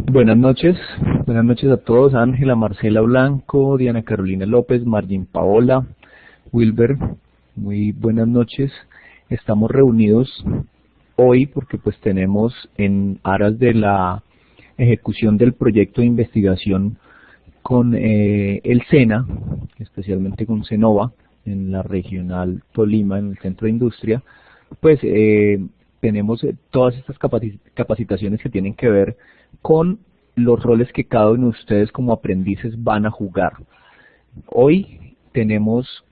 Buenas noches a todos, Ángela, Marcela Blanco, Diana Carolina López, Margin Paola, Wilber, muy buenas noches. Estamos reunidos hoy porque pues tenemos en aras de la ejecución del proyecto de investigación con el SENA, especialmente con Senova, en la regional Tolima, en el centro de industria, pues tenemos todas estas capacitaciones que tienen que ver con los roles que cada uno de ustedes como aprendices van a jugar. Hoy tenemos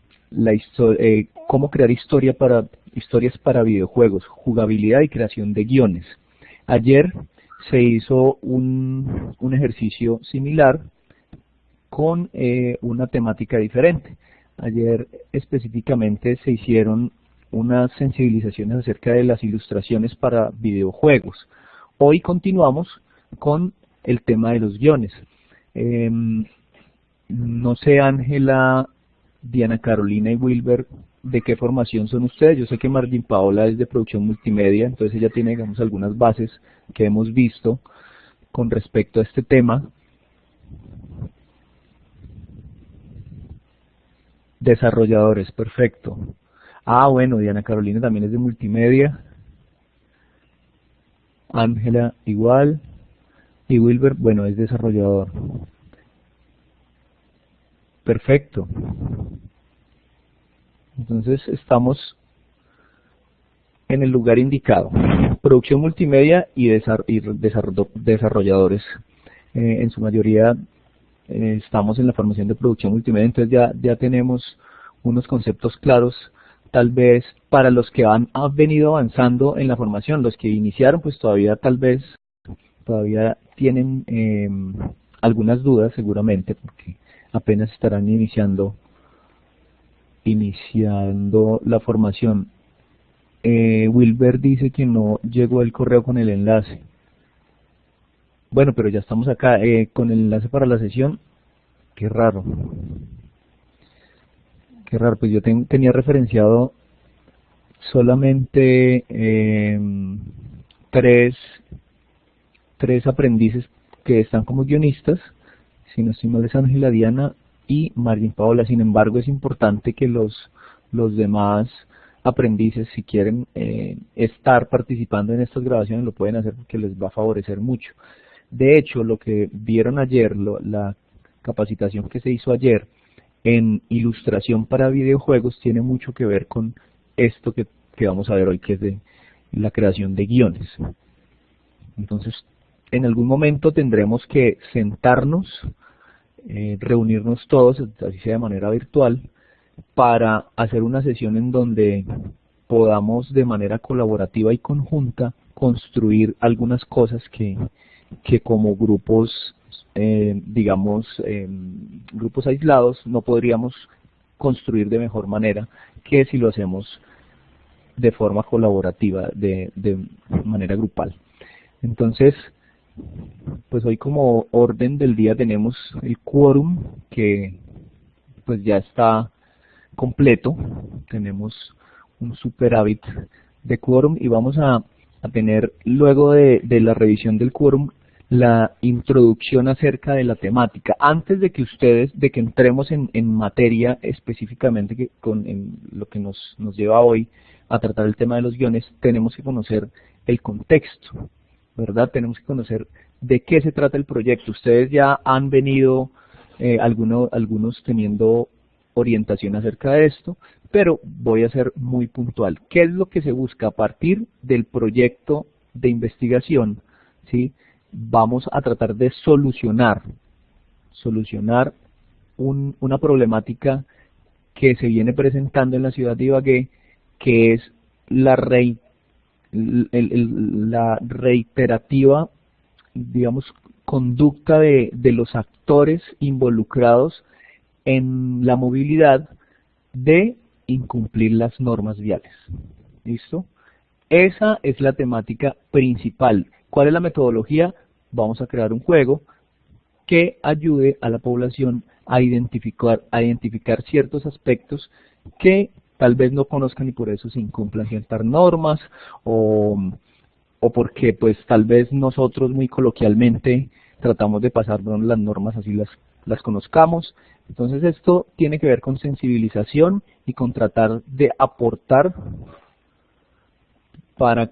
cómo crear historias para videojuegos, jugabilidad y creación de guiones. Ayer se hizo un ejercicio similar con una temática diferente. Ayer específicamente se hicieron unas sensibilizaciones acerca de las ilustraciones para videojuegos. Hoy continuamos con el tema de los guiones. No sé, Ángela, Diana Carolina y Wilber, ¿de qué formación son ustedes? Yo sé que Margin Paola es de producción multimedia, entonces ella tiene, digamos, algunas bases que hemos visto con respecto a este tema. Desarrolladores, perfecto. Ah, bueno, Diana Carolina también es de multimedia. Ángela igual. Y Wilber, bueno, es desarrollador. Perfecto. Entonces estamos en el lugar indicado. Producción multimedia y desarrolladores. En su mayoría estamos en la formación de producción multimedia, entonces ya tenemos unos conceptos claros, tal vez para los que han venido avanzando en la formación. Los que iniciaron pues todavía todavía tienen algunas dudas seguramente, porque apenas estarán iniciando la formación. Wilber dice que no llegó el correo con el enlace. Bueno, pero ya estamos acá con el enlace para la sesión. Qué raro. Qué raro, pues yo tenía referenciado solamente tres aprendices que están como guionistas, si no estoy mal es Ángela, Diana y Margin Paola. Sin embargo, es importante que los demás aprendices, si quieren estar participando en estas grabaciones, lo pueden hacer porque les va a favorecer mucho. De hecho, lo que vieron ayer, la capacitación que se hizo ayer en ilustración para videojuegos, tiene mucho que ver con esto que vamos a ver hoy, que es de la creación de guiones. Entonces, en algún momento tendremos que sentarnos, reunirnos todos, así sea de manera virtual, para hacer una sesión en donde podamos de manera colaborativa y conjunta construir algunas cosas que como grupos, grupos aislados, no podríamos construir de mejor manera que si lo hacemos de forma colaborativa, de manera grupal. Entonces, pues hoy como orden del día tenemos el quórum, que pues ya está completo. Tenemos un superávit de quórum y vamos a tener luego de la revisión del quórum la introducción acerca de la temática. Antes de que entremos en materia específicamente en lo que nos lleva hoy a tratar el tema de los guiones, tenemos que conocer el contexto, ¿verdad? Tenemos que conocer de qué se trata el proyecto. Ustedes ya han venido, algunos teniendo orientación acerca de esto, pero voy a ser muy puntual. ¿Qué es lo que se busca a partir del proyecto de investigación? ¿Sí? Vamos a tratar de solucionar una problemática que se viene presentando en la ciudad de Ibagué, que es la reiterativa, digamos, conducta de los actores involucrados en la movilidad de incumplir las normas viales. ¿Listo? Esa es la temática principal. ¿Cuál es la metodología? Vamos a crear un juego que ayude a la población a identificar ciertos aspectos que tal vez no conozcan y por eso se incumplan ciertas normas, o porque pues tal vez nosotros muy coloquialmente tratamos de pasarnos las normas así las conozcamos. Entonces esto tiene que ver con sensibilización y con tratar de aportar para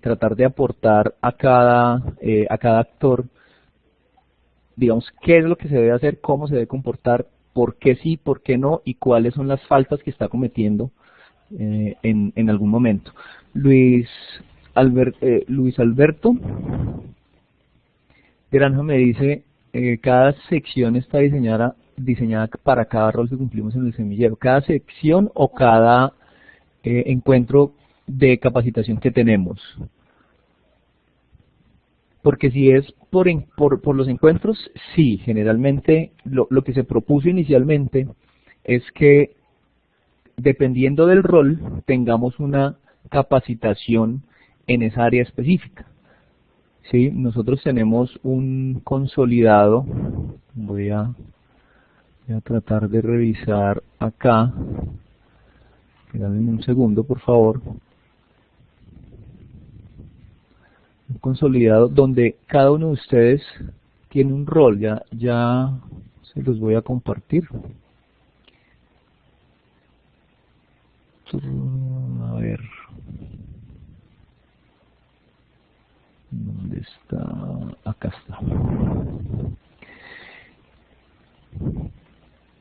tratar de aportar a cada actor, digamos, qué es lo que se debe hacer, cómo se debe comportar, por qué sí, por qué no, y cuáles son las faltas que está cometiendo en algún momento. Luis Alberto Granja me dice, cada sección está diseñada para cada rol que cumplimos en el semillero. ¿Cada sección o cada encuentro de capacitación que tenemos? Porque si es por los encuentros, sí, generalmente lo que se propuso inicialmente es que dependiendo del rol tengamos una capacitación en esa área específica. ¿Sí? Nosotros tenemos un consolidado, voy a tratar de revisar acá, dame un segundo por favor. Un consolidado donde cada uno de ustedes tiene un rol, ya se los voy a compartir. A ver, ¿dónde está? Acá está.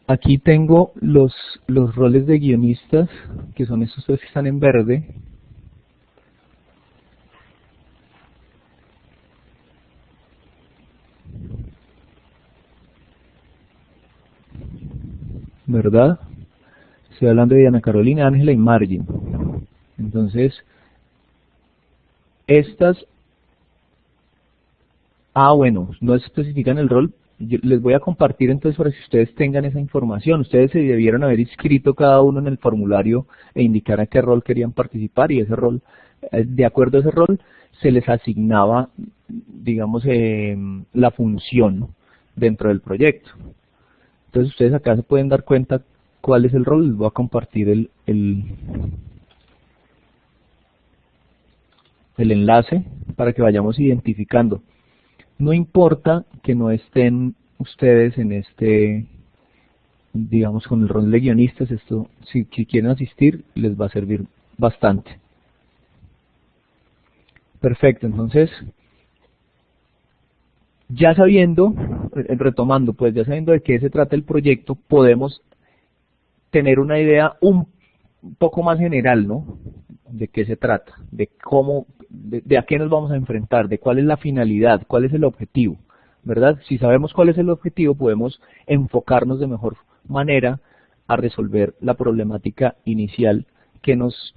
Aquí tengo los roles de guionistas, que son estos que están en verde. ¿Verdad? Estoy hablando de Diana Carolina, Ángela y Margin. Entonces, estas... bueno, no especifican el rol. Yo les voy a compartir entonces para que ustedes tengan esa información. Ustedes se debieron haber inscrito cada uno en el formulario e indicar a qué rol querían participar, y ese rol, de acuerdo a ese rol, se les asignaba, digamos, la función dentro del proyecto. Entonces ustedes acá se pueden dar cuenta cuál es el rol. Les voy a compartir el enlace para que vayamos identificando. No importa que no estén ustedes en digamos, con el rol de guionistas, esto, si quieren asistir, les va a servir bastante. Perfecto, entonces, ya sabiendo, retomando, pues ya sabiendo de qué se trata el proyecto, podemos tener una idea un poco más general, ¿no? De qué se trata, de cómo, de a qué nos vamos a enfrentar, de cuál es la finalidad, cuál es el objetivo, ¿verdad? Si sabemos cuál es el objetivo, podemos enfocarnos de mejor manera a resolver la problemática inicial que nos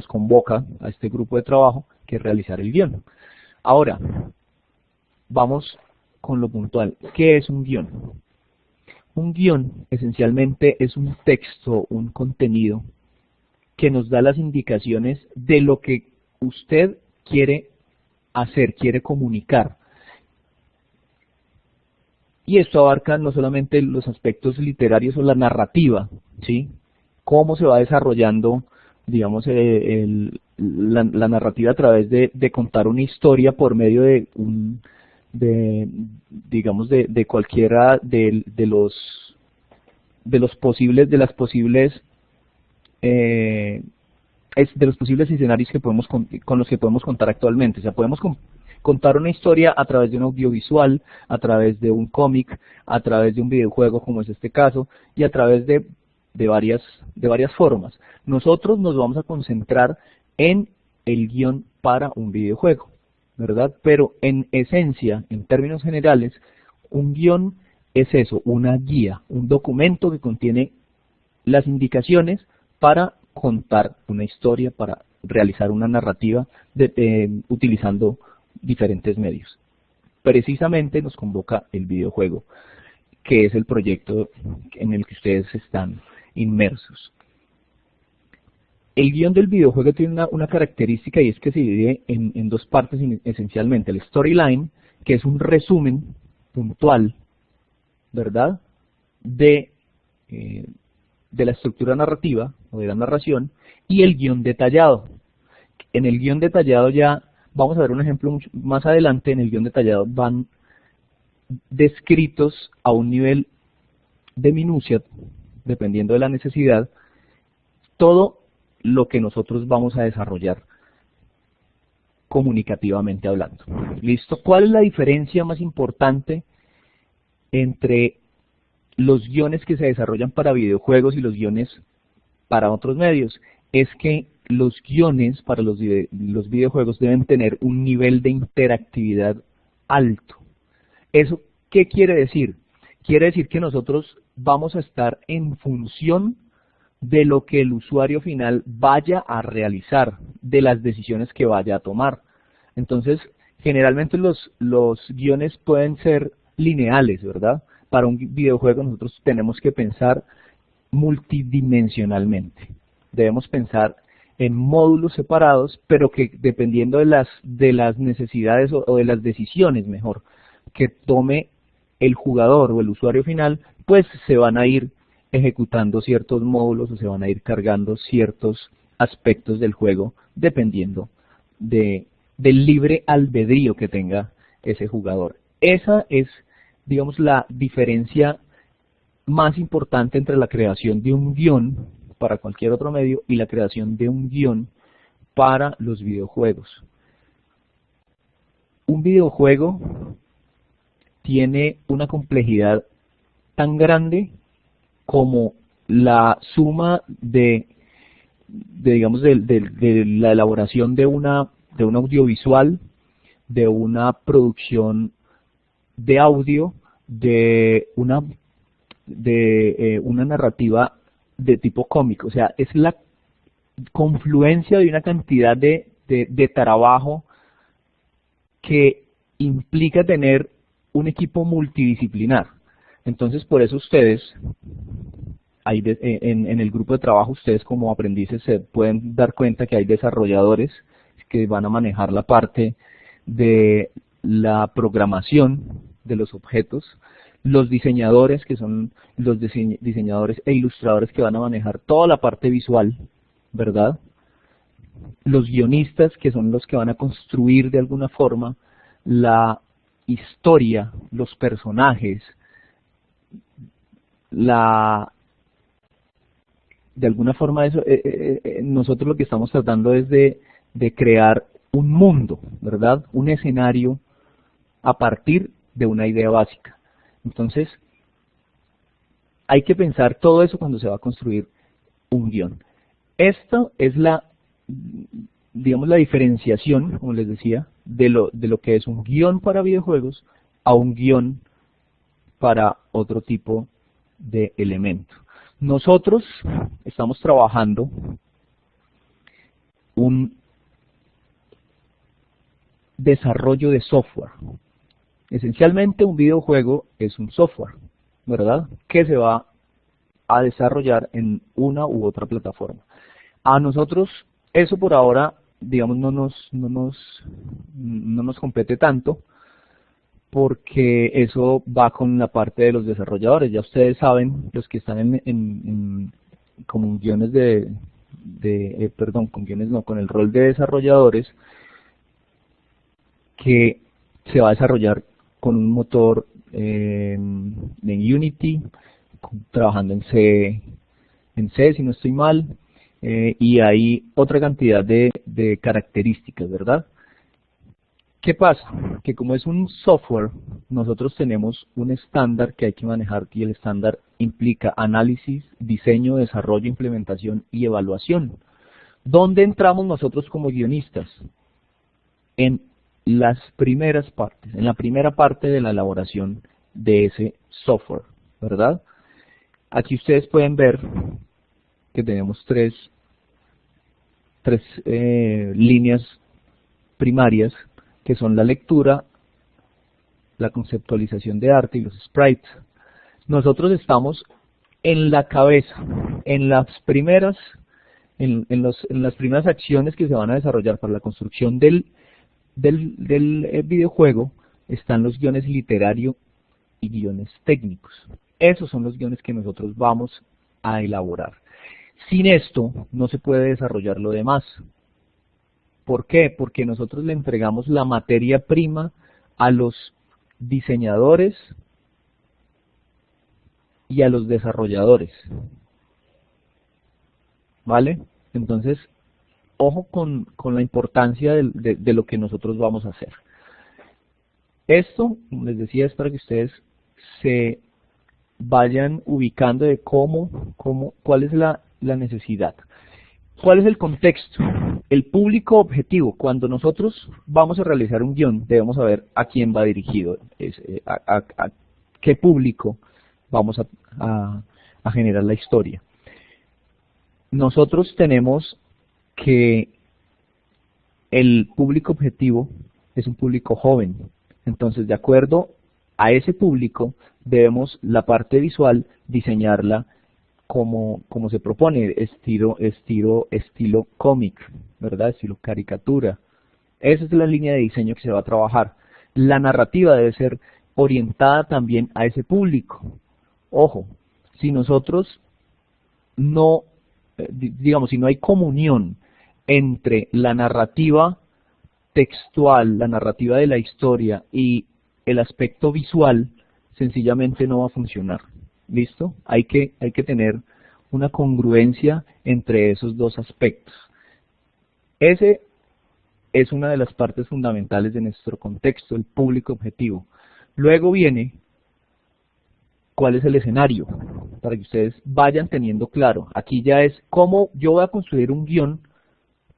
convoca a este grupo de trabajo, que es realizar el guión. Ahora, vamos con lo puntual. ¿Qué es un guión? Un guión esencialmente es un texto, un contenido que nos da las indicaciones de lo que usted quiere hacer, quiere comunicar. Y esto abarca no solamente los aspectos literarios o la narrativa, ¿sí? Cómo se va desarrollando, digamos, la narrativa a través de contar una historia por medio de cualquiera de los posibles escenarios con los que podemos contar actualmente. O sea, podemos contar una historia a través de un audiovisual, a través de un cómic, a través de un videojuego, como es este caso, y a través de varias formas. Nosotros nos vamos a concentrar en el guión para un videojuego, ¿verdad? Pero en esencia, en términos generales, un guión es eso, una guía, un documento que contiene las indicaciones para contar una historia, para realizar una narrativa utilizando diferentes medios. Precisamente nos convoca el videojuego, que es el proyecto en el que ustedes están inmersos. El guión del videojuego tiene una característica, y es que se divide en dos partes esencialmente. El storyline, que es un resumen puntual, ¿verdad?, de la estructura narrativa o de la narración, y el guión detallado. En el guión detallado ya vamos a ver un ejemplo más adelante. En el guión detallado van descritos a un nivel de minucia, dependiendo de la necesidad, todo lo que nosotros vamos a desarrollar comunicativamente hablando. ¿Listo? ¿Cuál es la diferencia más importante entre los guiones que se desarrollan para videojuegos y los guiones para otros medios? Es que los guiones para los videojuegos deben tener un nivel de interactividad alto. ¿Eso qué quiere decir? Quiere decir que nosotros vamos a estar en función de lo que el usuario final vaya a realizar, de las decisiones que vaya a tomar. Entonces, generalmente los guiones pueden ser lineales, ¿verdad? Para un videojuego nosotros tenemos que pensar multidimensionalmente. Debemos pensar en módulos separados, pero que dependiendo de las necesidades o de las decisiones, mejor, que tome el jugador o el usuario final, pues se van a ir ejecutando ciertos módulos o se van a ir cargando ciertos aspectos del juego dependiendo del libre albedrío que tenga ese jugador. Esa es, digamos, la diferencia más importante entre la creación de un guión para cualquier otro medio y la creación de un guión para los videojuegos. Un videojuego tiene una complejidad tan grande como la suma digamos, de la elaboración de un audiovisual, de una producción de audio, de una narrativa de tipo cómico. O sea, es la confluencia de una cantidad de trabajo que implica tener un equipo multidisciplinar. Entonces, por eso ustedes, en el grupo de trabajo, ustedes como aprendices se pueden dar cuenta que hay desarrolladores que van a manejar la parte de la programación de los objetos, los diseñadores, que son los diseñadores e ilustradores que van a manejar toda la parte visual, ¿verdad? Los guionistas, que son los que van a construir de alguna forma la historia, los personajes, de alguna forma eso, nosotros lo que estamos tratando es de crear un mundo, ¿verdad? Un escenario a partir de una idea básica. Entonces, hay que pensar todo eso cuando se va a construir un guión. Esto es digamos, la diferenciación, como les decía, de lo que es un guión para videojuegos a un guión para otro tipo de elemento. Nosotros estamos trabajando un desarrollo de software. Esencialmente un videojuego es un software, ¿verdad? Que se va a desarrollar en una u otra plataforma. A nosotros eso por ahora, digamos, no nos compete tanto, porque eso va con la parte de los desarrolladores. Ya ustedes saben, los que están con guiones con el rol de desarrolladores, que se va a desarrollar con un motor en Unity, trabajando en C, si no estoy mal, y hay otra cantidad de características, ¿verdad? ¿Qué pasa? Que como es un software, nosotros tenemos un estándar que hay que manejar, y el estándar implica análisis, diseño, desarrollo, implementación y evaluación. ¿Dónde entramos nosotros como guionistas? En las primeras partes, en la primera parte de la elaboración de ese software, ¿verdad? Aquí ustedes pueden ver que tenemos tres líneas primarias, que son la lectura, la conceptualización de arte y los sprites. Nosotros estamos en la cabeza, en las primeras acciones que se van a desarrollar para la construcción del videojuego. Están los guiones literario y guiones técnicos. Esos son los guiones que nosotros vamos a elaborar. Sin esto no se puede desarrollar lo demás. ¿Por qué? Porque nosotros le entregamos la materia prima a los diseñadores y a los desarrolladores. ¿Vale? Entonces, ojo con la importancia de lo que nosotros vamos a hacer. Esto, como les decía, es para que ustedes se vayan ubicando de cuál es la necesidad. ¿Cuál es el contexto? El público objetivo. Cuando nosotros vamos a realizar un guión, debemos saber a quién va dirigido, a qué público vamos a generar la historia. Nosotros tenemos que el público objetivo es un público joven. Entonces, de acuerdo a ese público, debemos la parte visual diseñarla como se propone, estilo cómic, ¿verdad? Estilo caricatura. Esa es la línea de diseño que se va a trabajar. La narrativa debe ser orientada también a ese público. Ojo, si nosotros no, digamos, si no hay comunión entre la narrativa textual, la narrativa de la historia y el aspecto visual, sencillamente no va a funcionar. ¿Listo? Hay que tener una congruencia entre esos dos aspectos. Ese es una de las partes fundamentales de nuestro contexto, el público objetivo. Luego viene cuál es el escenario, para que ustedes vayan teniendo claro. Aquí ya es cómo yo voy a construir un guión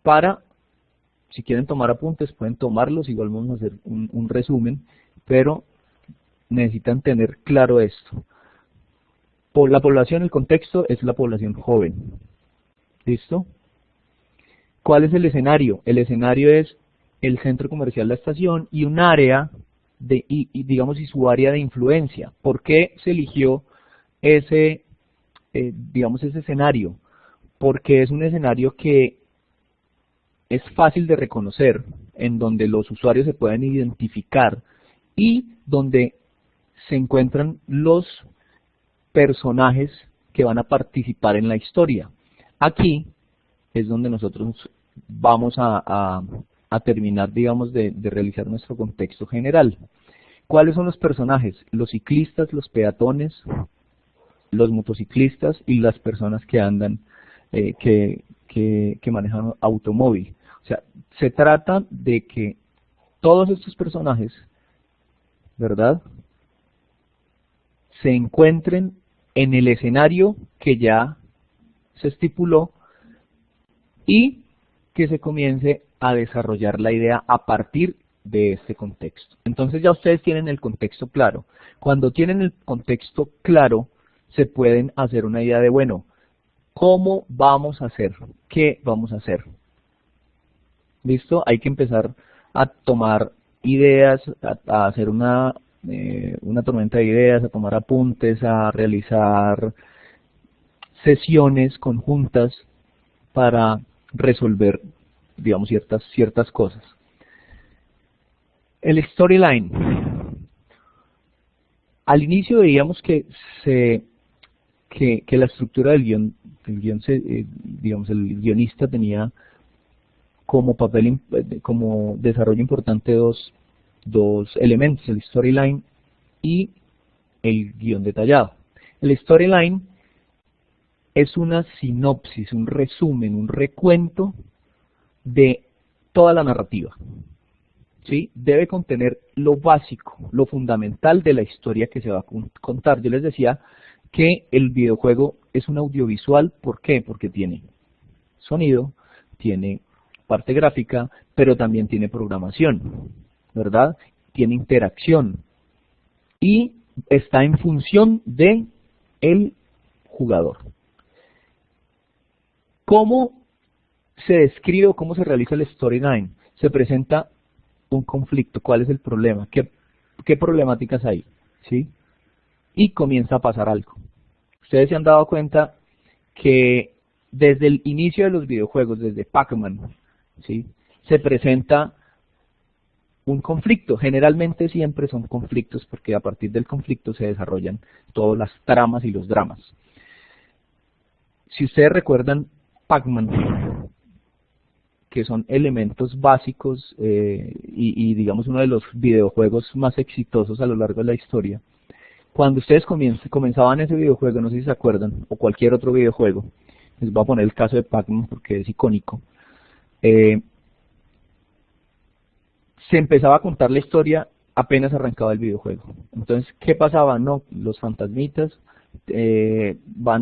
para, si quieren tomar apuntes, pueden tomarlos, igual vamos a hacer un resumen, pero necesitan tener claro esto. Por la población, el contexto es la población joven. ¿Listo? ¿Cuál es el escenario? El escenario es el centro comercial La Estación y un área digamos, y su área de influencia. ¿Por qué se eligió ese escenario? Porque es un escenario que es fácil de reconocer, en donde los usuarios se pueden identificar y donde se encuentran los personajes que van a participar en la historia. Aquí es donde nosotros vamos a terminar, digamos, de realizar nuestro contexto general. ¿Cuáles son los personajes? Los ciclistas, los peatones, los motociclistas y las personas que andan, que manejan automóvil. O sea, se trata de que todos estos personajes, ¿verdad?, se encuentren en el escenario que ya se estipuló y que se comience a desarrollar la idea a partir de este contexto. Entonces ya ustedes tienen el contexto claro. Cuando tienen el contexto claro, se pueden hacer una idea de, bueno, ¿cómo vamos a hacer? ¿Qué vamos a hacer? ¿Listo? Hay que empezar a tomar ideas, a hacer una tormenta de ideas, a tomar apuntes, a realizar sesiones conjuntas para resolver, digamos, ciertas cosas. El storyline. Al inicio veíamos que la estructura del guión, digamos, el guionista tenía como desarrollo importante dos elementos, el storyline y el guión detallado. El storyline es una sinopsis, un resumen, un recuento de toda la narrativa. ¿Sí? Debe contener lo básico, lo fundamental de la historia que se va a contar. Yo les decía que el videojuego es un audiovisual. ¿Por qué? Porque tiene sonido, tiene parte gráfica, pero también tiene programación, ¿verdad? Tiene interacción y está en función de el jugador. ¿Cómo se describe o cómo se realiza el storyline? Se presenta un conflicto. ¿Cuál es el problema? ¿Qué problemáticas hay? ¿Sí? Y comienza a pasar algo. Ustedes se han dado cuenta que desde el inicio de los videojuegos, desde Pac-Man, ¿sí?, se presenta un conflicto. Generalmente siempre son conflictos porque a partir del conflicto se desarrollan todas las tramas y los dramas. Si ustedes recuerdan Pac-Man, que son elementos básicos y digamos uno de los videojuegos más exitosos a lo largo de la historia. Cuando ustedes comenzaban ese videojuego, no sé si se acuerdan, o cualquier otro videojuego, les voy a poner el caso de Pac-Man porque es icónico, se empezaba a contar la historia apenas arrancaba el videojuego. Entonces, ¿qué pasaba? No, los fantasmitas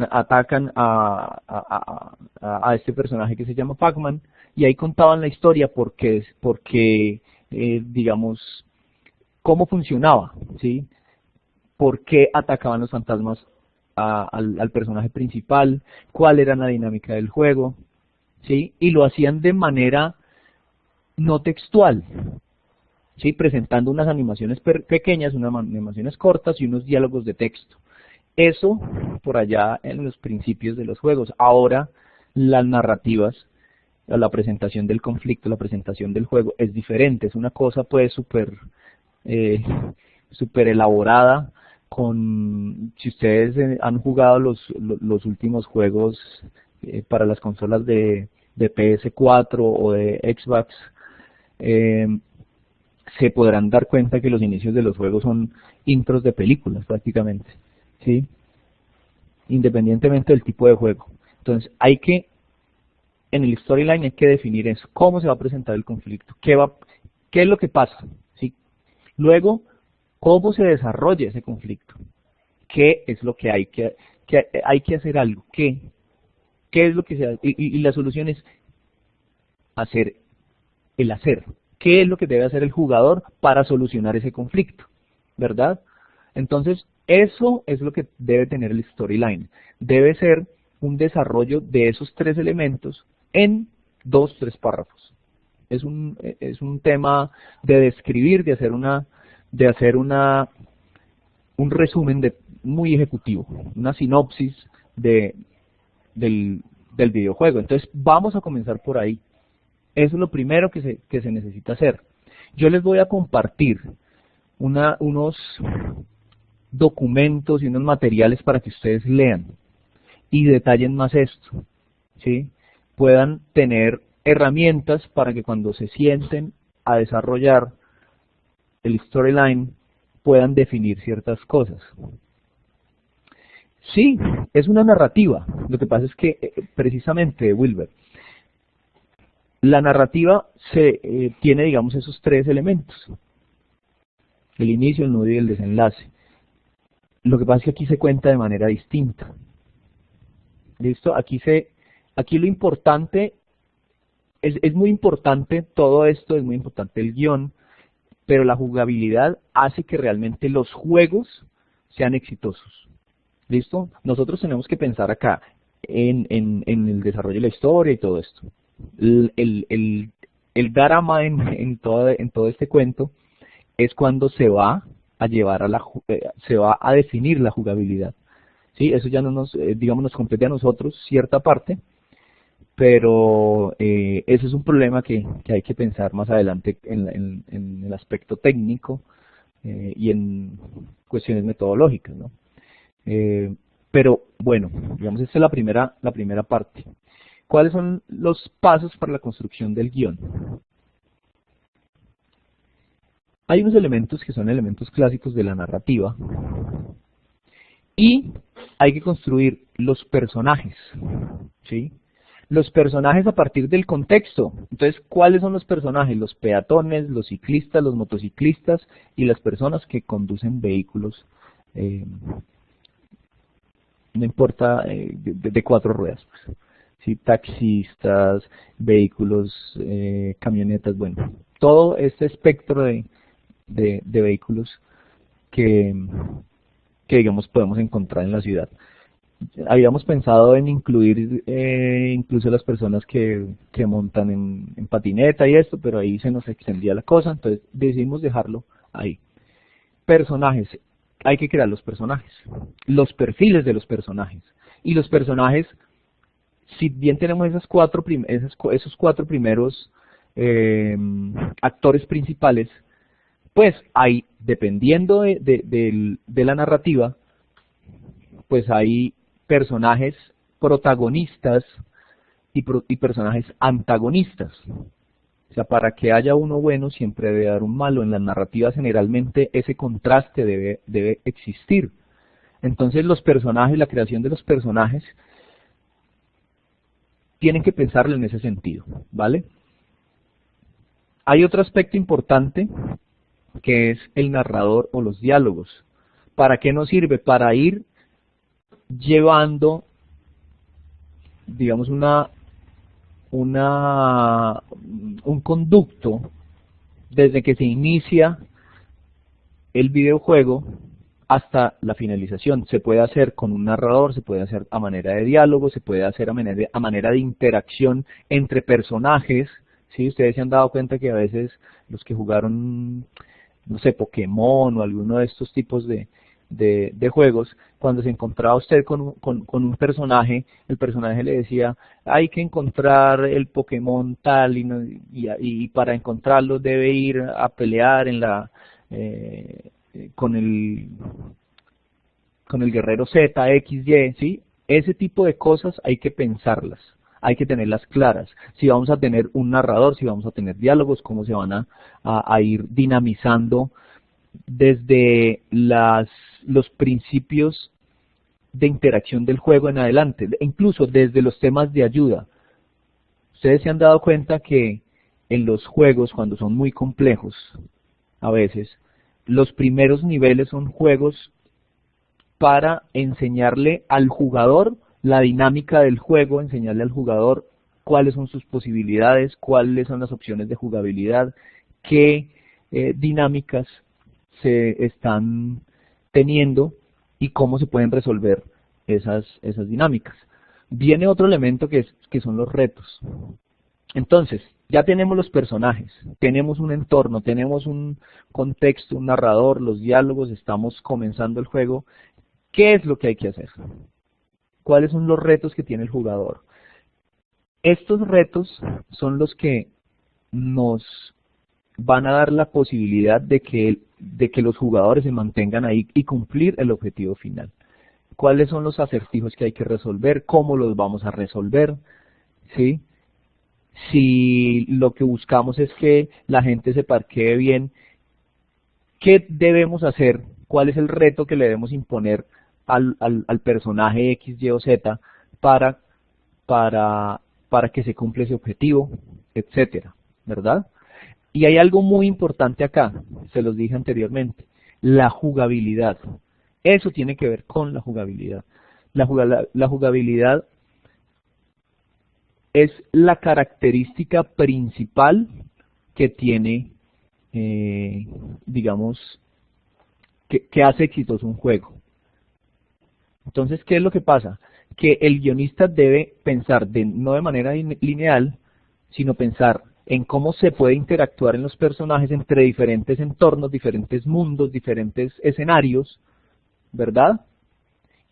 atacan a este personaje que se llama Pac-Man, y ahí contaban la historia porque digamos, cómo funcionaba, ¿sí? Por qué atacaban los fantasmas al personaje principal, cuál era la dinámica del juego, ¿sí? Y lo hacían de manera no textual, ¿sí? Presentando unas animaciones pequeñas, unas animaciones cortas y unos diálogos de texto. Eso por allá en los principios de los juegos. Ahora las narrativas, la presentación del conflicto, la presentación del juego es diferente, es una cosa pues súper elaborada. Si ustedes han jugado los últimos juegos para las consolas de PS4 o de Xbox, se podrán dar cuenta que los inicios de los juegos son intros de películas prácticamente, ¿sí? Independientemente del tipo de juego. Entonces en el storyline hay que definir eso, cómo se va a presentar el conflicto, qué es lo que pasa, ¿sí? Luego, cómo se desarrolla ese conflicto, qué es lo que hay que hacer algo, qué es lo que se hace, y la solución es hacer. ¿Qué es lo que debe hacer el jugador para solucionar ese conflicto? ¿Verdad? Entonces, eso es lo que debe tener el storyline. Debe ser un desarrollo de esos tres elementos en 2 o 3 párrafos. Es un tema de describir, de hacer un resumen muy ejecutivo, una sinopsis del videojuego. Entonces, vamos a comenzar por ahí. Eso es lo primero que se necesita hacer. Yo les voy a compartir unos documentos y unos materiales para que ustedes lean y detallen más esto, ¿sí? Puedan tener herramientas para que cuando se sienten a desarrollar el storyline puedan definir ciertas cosas. Sí, es una narrativa. Lo que pasa es que precisamente, Wilber, la narrativa tiene, digamos, esos 3 elementos: el inicio, el nudo y el desenlace. Lo que pasa es que aquí se cuenta de manera distinta. ¿Listo? Aquí lo importante, es muy importante todo esto, es muy importante el guión, pero la jugabilidad hace que realmente los juegos sean exitosos. ¿Listo? Nosotros tenemos que pensar acá en el desarrollo de la historia y todo esto. El drama en todo este cuento es cuando se va a definir la jugabilidad, ¿sí? Eso ya no nos compete a nosotros cierta parte, pero ese es un problema que hay que pensar más adelante en el aspecto técnico y en cuestiones metodológicas, ¿no? Pero bueno, digamos, esta es la primera parte. ¿Cuáles son los pasos para la construcción del guión? Hay unos elementos que son elementos clásicos de la narrativa y hay que construir los personajes, ¿sí? Los personajes a partir del contexto. Entonces, ¿cuáles son los personajes? Los peatones, los ciclistas, los motociclistas y las personas que conducen vehículos, no importa, de 4 ruedas, pues. ¿Sí? Taxistas, vehículos, camionetas, bueno, todo este espectro de vehículos que digamos podemos encontrar en la ciudad. Habíamos pensado en incluir incluso las personas que montan en patineta y esto, pero ahí se nos extendía la cosa, entonces decidimos dejarlo ahí. Personajes, hay que crear los personajes, los perfiles de los personajes, y los personajes, si bien tenemos esos 4 primeros actores principales, pues hay, dependiendo de la narrativa, pues hay personajes protagonistas y personajes antagonistas. O sea, para que haya uno bueno siempre debe haber un malo. En las narrativas generalmente ese contraste debe existir. Entonces los personajes, la creación de los personajes, tienen que pensarlo en ese sentido, ¿vale? Hay otro aspecto importante que es el narrador o los diálogos. ¿Para qué nos sirve? Para ir llevando, digamos, un conducto desde que se inicia el videojuego hasta la finalización. Se puede hacer con un narrador, se puede hacer a manera de diálogo, se puede hacer a manera de interacción entre personajes. ¿Sí? Ustedes se han dado cuenta que a veces los que jugaron, no sé, Pokémon o alguno de estos tipos de juegos, cuando se encontraba usted con un personaje, el personaje le decía, hay que encontrar el Pokémon tal, y para encontrarlo debe ir a pelear con el guerrero Z, X, Y, ¿sí? Ese tipo de cosas hay que pensarlas, hay que tenerlas claras. Si vamos a tener un narrador, si vamos a tener diálogos, cómo se van a ir dinamizando desde los principios de interacción del juego en adelante, incluso desde los temas de ayuda. Ustedes se han dado cuenta que en los juegos, cuando son muy complejos, a veces, los primeros niveles son juegos para enseñarle al jugador la dinámica del juego, enseñarle al jugador cuáles son sus posibilidades, cuáles son las opciones de jugabilidad, qué dinámicas se están teniendo y cómo se pueden resolver esas dinámicas. Viene otro elemento que son los retos. Entonces, ya tenemos los personajes, tenemos un entorno, tenemos un contexto, un narrador, los diálogos, estamos comenzando el juego. ¿Qué es lo que hay que hacer? ¿Cuáles son los retos que tiene el jugador? Estos retos son los que nos van a dar la posibilidad de que los jugadores se mantengan ahí y cumplir el objetivo final. ¿Cuáles son los acertijos que hay que resolver? ¿Cómo los vamos a resolver? ¿Sí? Si lo que buscamos es que la gente se parquee bien, ¿qué debemos hacer? ¿Cuál es el reto que le debemos imponer al personaje X, Y o Z para que se cumpla ese objetivo, etcétera, ¿verdad? Y hay algo muy importante acá, se los dije anteriormente, la jugabilidad. Eso tiene que ver con la jugabilidad. La jugabilidad es la característica principal que tiene, digamos, que hace exitoso un juego. Entonces, ¿qué es lo que pasa? Que el guionista debe pensar no de manera lineal, sino pensar en cómo se puede interactuar en los personajes entre diferentes entornos, diferentes mundos, diferentes escenarios, ¿verdad?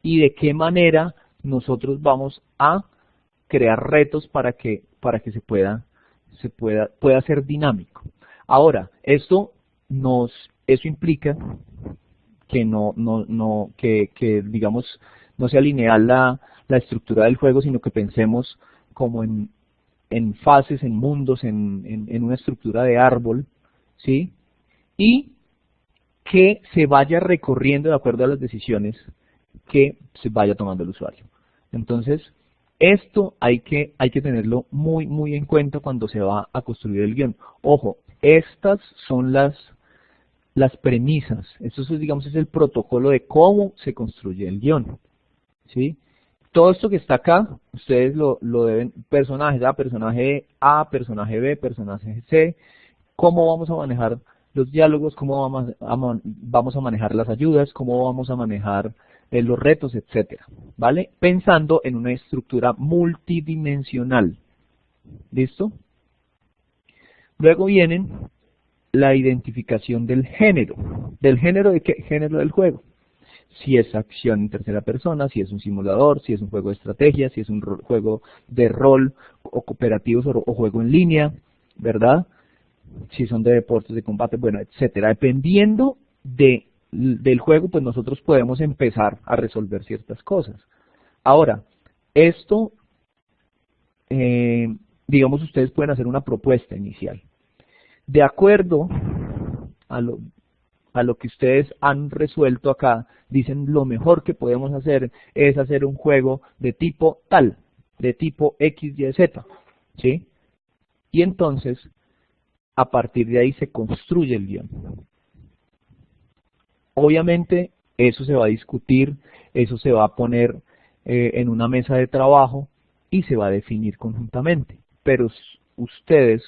Y de qué manera nosotros vamos a crear retos para que pueda ser dinámico. Ahora, eso implica que que digamos no sea lineal la estructura del juego, sino que pensemos como en fases, en mundos, en una estructura de árbol, ¿sí? Y que se vaya recorriendo de acuerdo a las decisiones que se vaya tomando el usuario. Entonces, esto hay que tenerlo muy, muy en cuenta cuando se va a construir el guión. Ojo, estas son las premisas. Esto es, digamos, es el protocolo de cómo se construye el guión, ¿sí? Todo esto que está acá, ustedes lo deben, personajes A, personaje A, personaje B, personaje C, cómo vamos a manejar los diálogos, cómo vamos a manejar las ayudas, cómo vamos a manejar los retos, etcétera, ¿vale? Pensando en una estructura multidimensional. ¿Listo? Luego vienen la identificación del género. ¿Del género de qué? Género del juego. Si es acción en tercera persona, si es un simulador, si es un juego de estrategia, si es un juego de rol o cooperativos o juego en línea, ¿verdad? Si son de deportes, de combate, bueno, etcétera. Dependiendo del juego, pues nosotros podemos empezar a resolver ciertas cosas. Ahora, esto digamos, ustedes pueden hacer una propuesta inicial. De acuerdo a lo que ustedes han resuelto acá, dicen lo mejor que podemos hacer es hacer un juego de tipo tal, de tipo X, Y, Z, ¿sí? Y entonces, a partir de ahí se construye el guión. Obviamente, eso se va a discutir, eso se va a poner en una mesa de trabajo y se va a definir conjuntamente. Pero ustedes,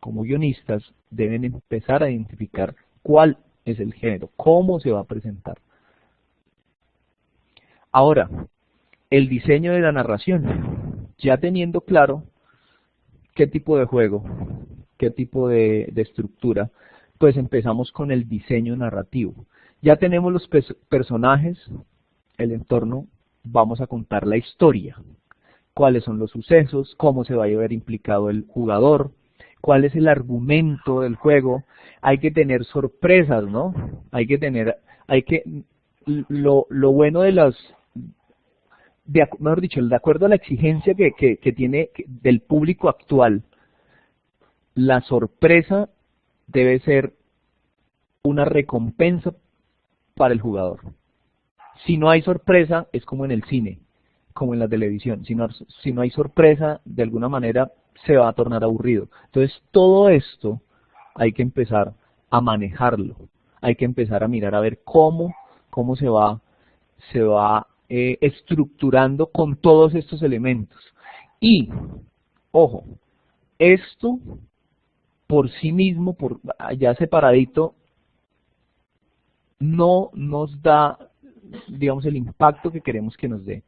como guionistas, deben empezar a identificar cuál es el género, cómo se va a presentar. Ahora, el diseño de la narración, ya teniendo claro qué tipo de juego, qué tipo de estructura, pues empezamos con el diseño narrativo. Ya tenemos los personajes, el entorno, vamos a contar la historia, cuáles son los sucesos, cómo se va a ver implicado el jugador, cuál es el argumento del juego. Hay que tener sorpresas, ¿no? Lo bueno de las, mejor dicho, de acuerdo a la exigencia que tiene del público actual, la sorpresa debe ser una recompensa para el jugador. Si no hay sorpresa, es como en el cine, como en la televisión. Si no hay sorpresa, de alguna manera se va a tornar aburrido. Entonces, todo esto hay que empezar a manejarlo. Hay que empezar a mirar a ver cómo se va estructurando con todos estos elementos. Y, ojo, esto por sí mismo, ya separadito, no nos da, digamos, el impacto que queremos que nos dé.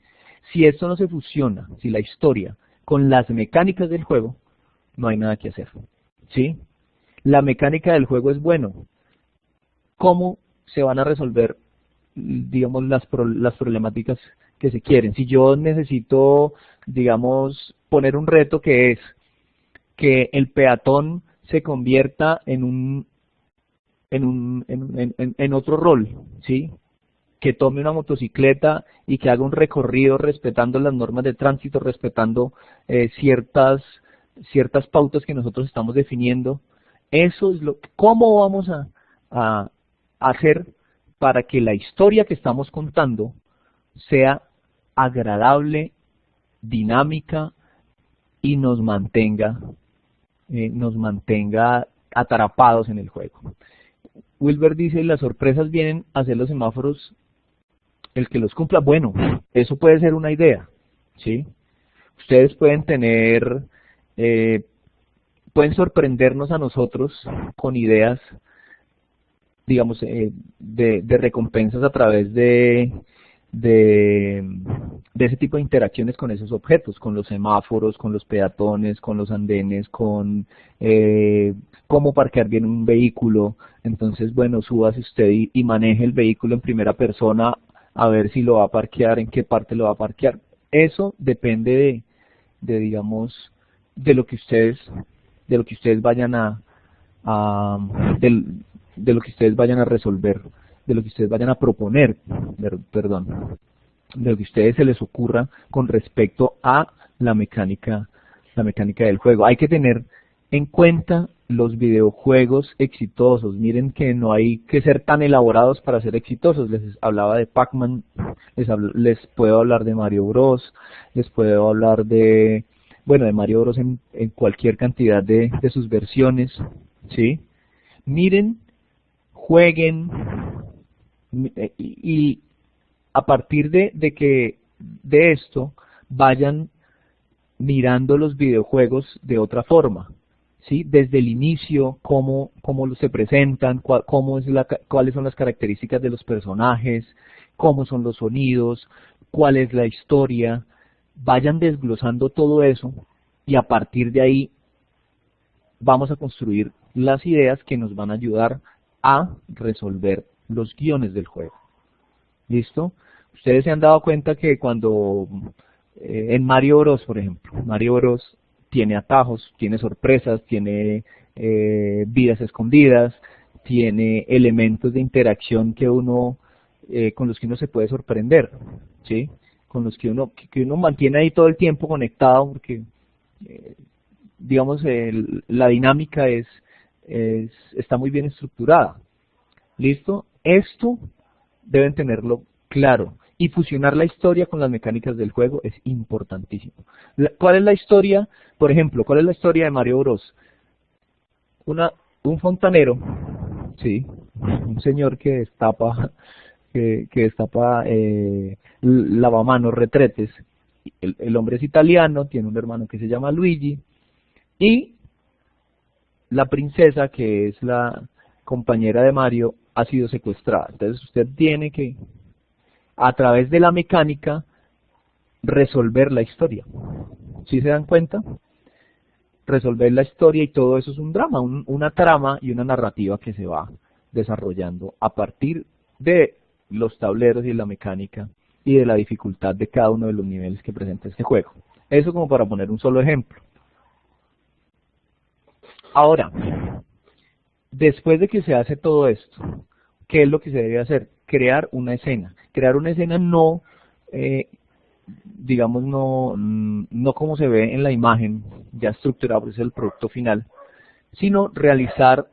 Si esto no se fusiona, si la historia con las mecánicas del juego, no hay nada que hacer, ¿sí? La mecánica del juego es bueno. ¿Cómo se van a resolver, digamos, las problemáticas que se quieren? Si yo necesito, digamos, poner un reto que es que el peatón se convierta en otro rol, ¿sí? Que tome una motocicleta y que haga un recorrido respetando las normas de tránsito, respetando ciertas pautas que nosotros estamos definiendo. Eso es cómo vamos a hacer para que la historia que estamos contando sea agradable, dinámica y nos mantenga atrapados en el juego. Wilber dice, las sorpresas vienen a ser los semáforos el que los cumpla. Bueno, eso puede ser una idea, ¿sí? Ustedes pueden pueden sorprendernos a nosotros con ideas, digamos, de recompensas a través de ese tipo de interacciones con esos objetos, con los semáforos, con los peatones, con los andenes, con cómo parquear bien un vehículo. Entonces, bueno, súbase usted y maneje el vehículo en primera persona a ver si lo va a parquear, en qué parte lo va a parquear. Eso depende digamos, de lo que ustedes vayan de lo que ustedes vayan a resolver, de lo que ustedes vayan a proponer, perdón, de lo que a ustedes se les ocurra con respecto a la mecánica del juego. Hay que tener en cuenta los videojuegos exitosos. Miren que no hay que ser tan elaborados para ser exitosos. Les hablaba de Pac-Man, les puedo hablar de Mario Bros, les puedo hablar de Mario Bros en cualquier cantidad de sus versiones, ¿sí? Miren, jueguen, y a partir de esto vayan mirando los videojuegos de otra forma, ¿sí? Desde el inicio, cómo se presentan, cuáles son las características de los personajes, cómo son los sonidos, cuál es la historia. Vayan desglosando todo eso y a partir de ahí vamos a construir las ideas que nos van a ayudar a resolver los guiones del juego. ¿Listo? Ustedes se han dado cuenta que cuando en Mario Bros, por ejemplo, Mario Bros tiene atajos, tiene sorpresas, tiene vidas escondidas, tiene elementos de interacción con los que uno se puede sorprender, ¿sí? Con los que uno mantiene ahí todo el tiempo conectado, porque eh, digamos, la dinámica está muy bien estructurada. ¿Listo? Esto deben tenerlo claro. Y fusionar la historia con las mecánicas del juego es importantísimo. ¿Cuál es la historia? Por ejemplo, ¿cuál es la historia de Mario Bros? Un fontanero, sí, un señor que destapa, que destapa lavamanos, retretes. El hombre es italiano, tiene un hermano que se llama Luigi, y la princesa, que es la compañera de Mario, ha sido secuestrada. Entonces usted tiene que, a través de la mecánica, resolver la historia. ¿Sí se dan cuenta? Resolver la historia, y todo eso es un drama, una trama y una narrativa que se va desarrollando a partir de los tableros y la mecánica y de la dificultad de cada uno de los niveles que presenta este juego. Eso como para poner un solo ejemplo. Ahora, después de que se hace todo esto, ¿qué es lo que se debe hacer? Crear una escena. Crear una escena no, digamos, no como se ve en la imagen ya estructurada, pues es el producto final, sino realizar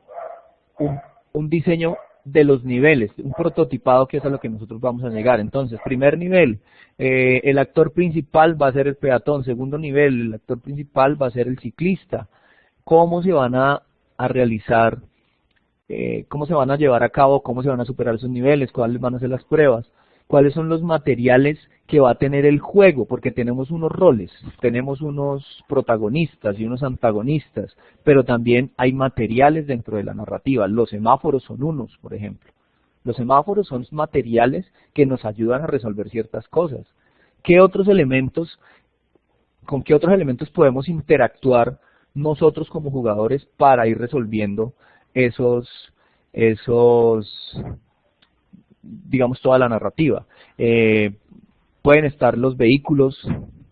un diseño de los niveles, un prototipado, que es a lo que nosotros vamos a llegar. Entonces, primer nivel, el actor principal va a ser el peatón. Segundo nivel, el actor principal va a ser el ciclista. ¿Cómo se van a realizar, cómo se van a llevar a cabo, cómo se van a superar esos niveles, cuáles van a ser las pruebas, cuáles son los materiales que va a tener el juego? Porque tenemos unos roles, tenemos unos protagonistas y unos antagonistas, pero también hay materiales dentro de la narrativa. Los semáforos son unos, por ejemplo. Los semáforos son materiales que nos ayudan a resolver ciertas cosas. ¿Qué otros elementos, con qué otros elementos podemos interactuar nosotros como jugadores para ir resolviendo digamos, toda la narrativa? Pueden estar los vehículos,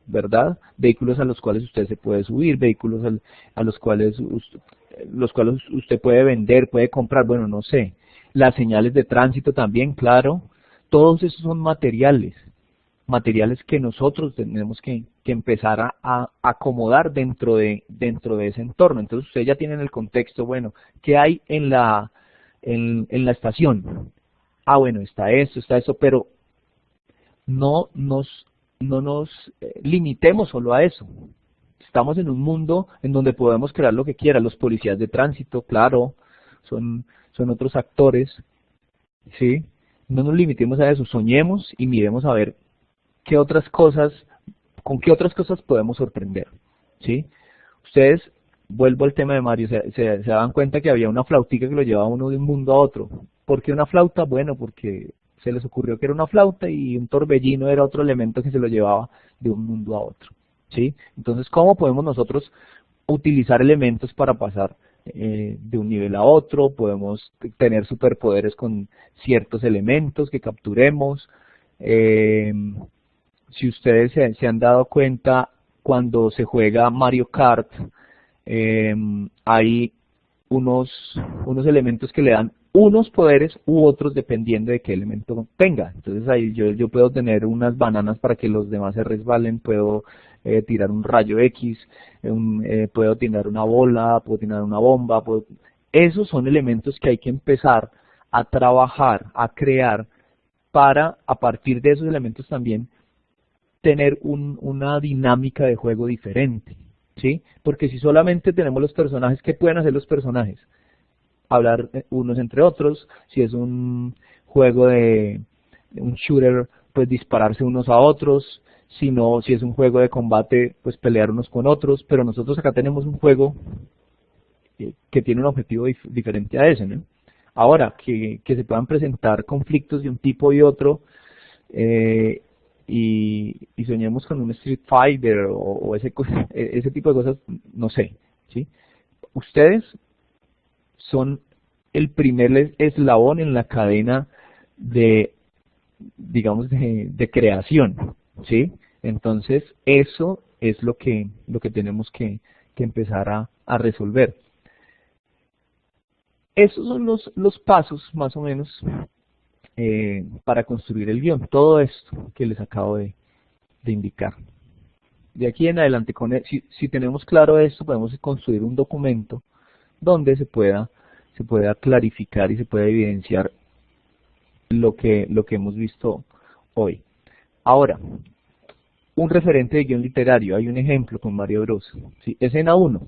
¿verdad? Vehículos a los cuales usted se puede subir, vehículos a los cuales usted puede vender, puede comprar, bueno, no sé. Las señales de tránsito también, claro. Todos esos son materiales que nosotros tenemos que empezar a acomodar dentro de ese entorno. Entonces usted ya tiene en el contexto, bueno, ¿qué hay en la estación? Ah, bueno, está esto, pero no nos limitemos solo a eso. Estamos en un mundo en donde podemos crear lo que quiera. Los policías de tránsito, claro, son otros actores, ¿sí? No nos limitemos a eso, soñemos y miremos a ver qué otras cosas, con qué otras cosas podemos sorprender, ¿sí? Ustedes, vuelvo al tema de Mario, se daban cuenta que había una flautica que lo llevaba uno de un mundo a otro. ¿Por qué una flauta? Bueno, porque se les ocurrió que era una flauta, y un torbellino era otro elemento que se lo llevaba de un mundo a otro, ¿sí? Entonces, ¿cómo podemos nosotros utilizar elementos para pasar de un nivel a otro? Podemos tener superpoderes con ciertos elementos que capturemos. Si ustedes se han dado cuenta, cuando se juega Mario Kart, hay unos elementos que le dan unos poderes u otros dependiendo de qué elemento tenga. Entonces ahí yo puedo tener unas bananas para que los demás se resbalen, puedo tirar un rayo X, puedo tirar una bola, puedo tirar una bomba. Esos son elementos que hay que empezar a trabajar, a crear, para a partir de esos elementos también tener una dinámica de juego diferente, ¿sí? Porque si solamente tenemos los personajes, ¿qué pueden hacer los personajes? Hablar unos entre otros. Si es un juego de un shooter, pues dispararse unos a otros. Si es un juego de combate, pues pelear unos con otros. Pero nosotros acá tenemos un juego que tiene un objetivo diferente a ese, ¿no? Ahora, que se puedan presentar conflictos de un tipo y otro, y soñemos con un Street Fighter o ese tipo de cosas, no sé, ¿sí? Ustedes son el primer eslabón en la cadena de, digamos, de creación, ¿sí? Entonces, eso es lo que tenemos que empezar a resolver. Esos son los pasos, más o menos, para construir el guión. Todo esto que les acabo de indicar. de aquí en adelante, si tenemos claro esto, podemos construir un documento donde se pueda clarificar y se pueda evidenciar lo que hemos visto hoy. Ahora, un referente de guión literario, hay un ejemplo con Mario Bros. ¿Sí? Escena 1.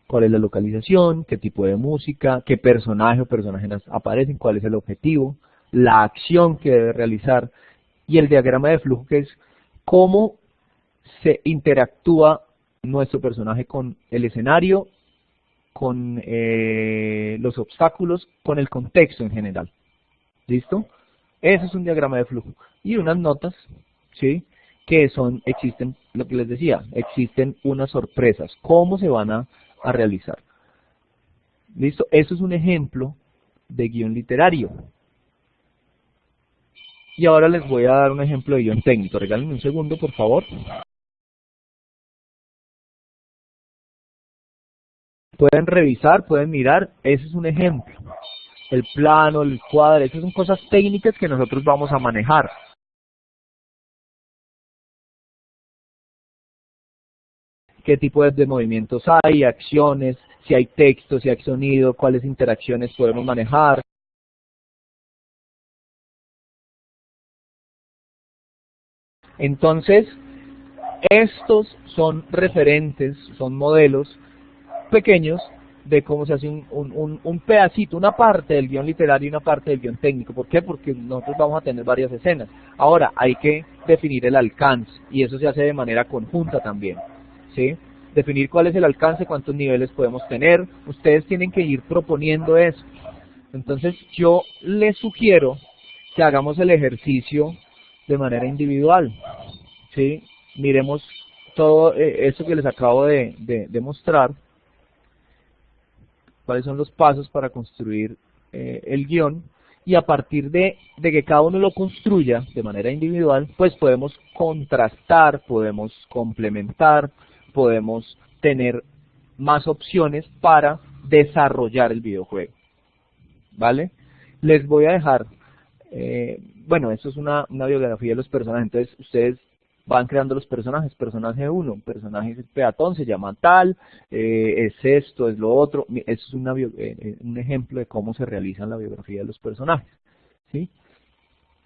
¿Cuál es la localización? ¿Qué tipo de música? ¿Qué personaje o personajes aparecen? ¿Cuál es el objetivo? La acción que debe realizar. Y el diagrama de flujo, que es cómo se interactúa nuestro personaje con el escenario, con los obstáculos, con el contexto en general. ¿Listo? Ese es un diagrama de flujo. Y unas notas, ¿sí? Que existen, lo que les decía, existen unas sorpresas. ¿Cómo se van a realizar? ¿Listo? Eso es un ejemplo de guión literario. Y ahora les voy a dar un ejemplo de guión técnico. Regálenme un segundo, por favor. Pueden revisar, pueden mirar. Ese es un ejemplo. El plano, el cuadro, esas son cosas técnicas que nosotros vamos a manejar. Qué tipo de movimientos hay, acciones, si hay texto, si hay sonido, cuáles interacciones podemos manejar. Entonces, estos son referentes, son modelos pequeños de cómo se hace un pedacito, una parte del guión literario y una parte del guión técnico. ¿Por qué? Porque nosotros vamos a tener varias escenas. Ahora, hay que definir el alcance, y eso se hace de manera conjunta también, ¿sí? Definir cuál es el alcance, cuántos niveles podemos tener. Ustedes tienen que ir proponiendo eso. Entonces, yo les sugiero que hagamos el ejercicio de manera individual, ¿sí? Miremos todo eso que les acabo de mostrar, cuáles son los pasos para construir el guión, y a partir de que cada uno lo construya de manera individual, pues podemos contrastar, podemos complementar, podemos tener más opciones para desarrollar el videojuego, ¿vale? Les voy a dejar, bueno, esto es una biografía de los personajes, entonces ustedes van creando los personajes. Personaje 1, personaje peatón, se llama tal, es esto, es lo otro. Eso es un ejemplo de cómo se realiza la biografía de los personajes, ¿sí?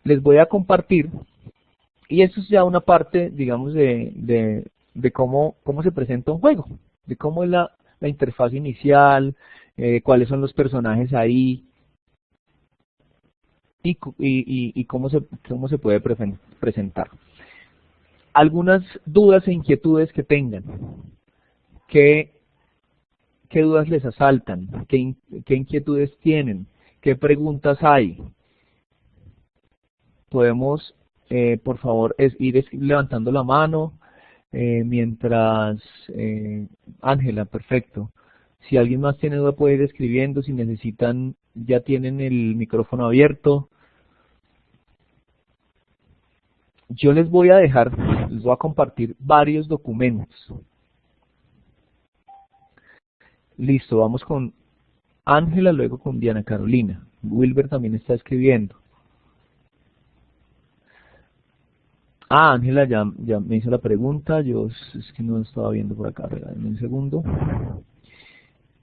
Les voy a compartir, y esto es ya una parte, digamos, de cómo se presenta un juego, de cómo es la interfaz inicial, cuáles son los personajes ahí, y cómo se puede presentar. Algunas dudas e inquietudes que tengan. ¿Qué dudas les asaltan? ¿Qué inquietudes tienen? ¿Qué preguntas hay? Podemos, por favor, ir levantando la mano mientras... Ángela, perfecto. Si alguien más tiene duda puede ir escribiendo. Si necesitan, ya tienen el micrófono abierto. Yo les voy a compartir varios documentos. Listo, vamos con Ángela, luego con Diana Carolina. Wilber también está escribiendo. Ángela ya me hizo la pregunta, yo es que no estaba viendo por acá, regálenme un segundo.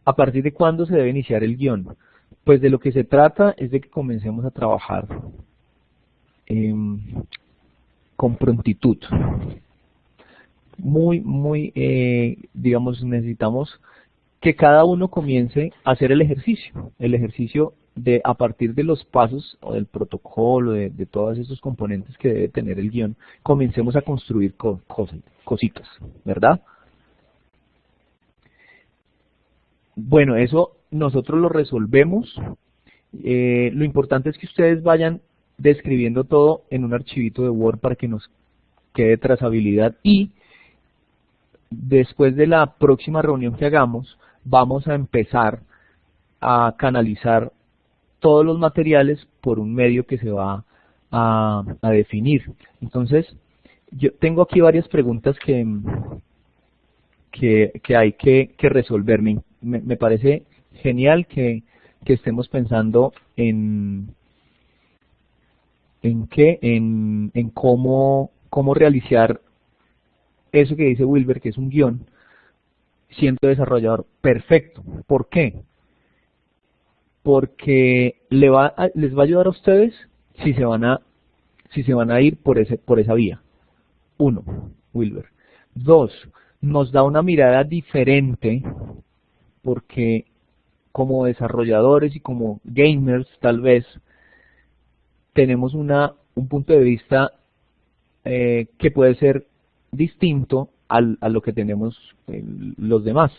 ¿A partir de cuándo se debe iniciar el guión? Pues de lo que se trata es de que comencemos a trabajar con prontitud. Digamos, necesitamos que cada uno comience a hacer el ejercicio de, a partir de los pasos o del protocolo, de todos esos componentes que debe tener el guión, comencemos a construir cositas, ¿verdad? Bueno, eso nosotros lo resolvemos. Lo importante es que ustedes vayan describiendo todo en un archivito de Word para que nos quede trazabilidad, y después de la próxima reunión que hagamos vamos a empezar a canalizar todos los materiales por un medio que se va a definir. Entonces, yo tengo aquí varias preguntas que hay que resolver. Me parece genial que estemos pensando en cómo realizar eso que dice Wilber, que es un guión, siendo desarrollador, perfecto. ¿Por qué? Porque les va a ayudar a ustedes si se van a ir por esa vía. Uno, Wilber. Dos, nos da una mirada diferente porque como desarrolladores y como gamers tal vez tenemos un punto de vista que puede ser distinto a lo que tenemos las demás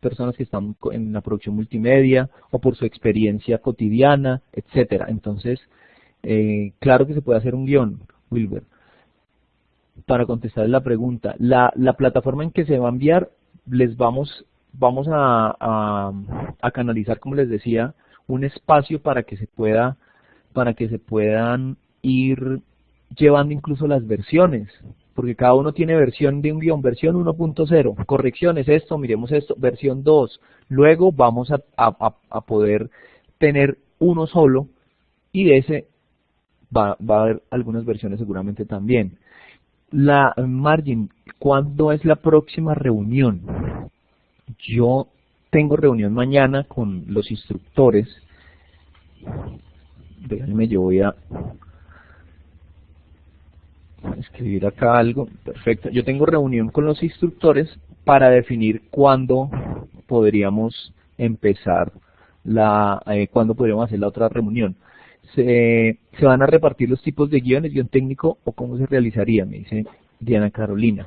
personas que están en la producción multimedia o por su experiencia cotidiana, etcétera. Entonces, claro que se puede hacer un guión, Wilber. Para contestar la pregunta, la plataforma en que se va a enviar, vamos a canalizar, como les decía, un espacio para que se puedan ir llevando incluso las versiones, porque cada uno tiene versión de un guión, versión 1.0, correcciones, esto, miremos esto, versión 2, luego vamos a poder tener uno solo, y de ese va a haber algunas versiones seguramente también. Margin, ¿cuándo es la próxima reunión? Yo tengo reunión mañana con los instructores. Déjenme, yo voy a escribir acá algo. Perfecto. Yo tengo reunión con los instructores para definir cuándo podríamos empezar cuándo podríamos hacer la otra reunión. ¿Se van a repartir los tipos de guiones, guión técnico, o cómo se realizaría? Me dice Diana Carolina.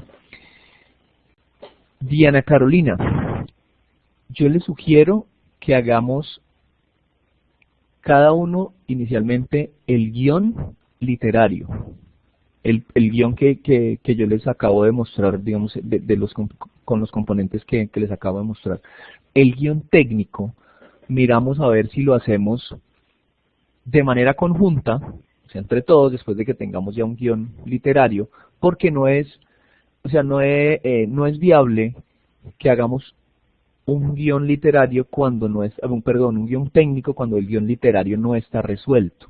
Diana Carolina, yo le sugiero que hagamos cada uno inicialmente el guión literario. El guión que yo les acabo de mostrar, digamos, con los componentes que les acabo de mostrar. El guión técnico, miramos a ver si lo hacemos de manera conjunta, o sea, entre todos, después de que tengamos ya un guión literario, porque no es viable que hagamos un guión literario cuando no es, un guión técnico cuando el guión literario no está resuelto.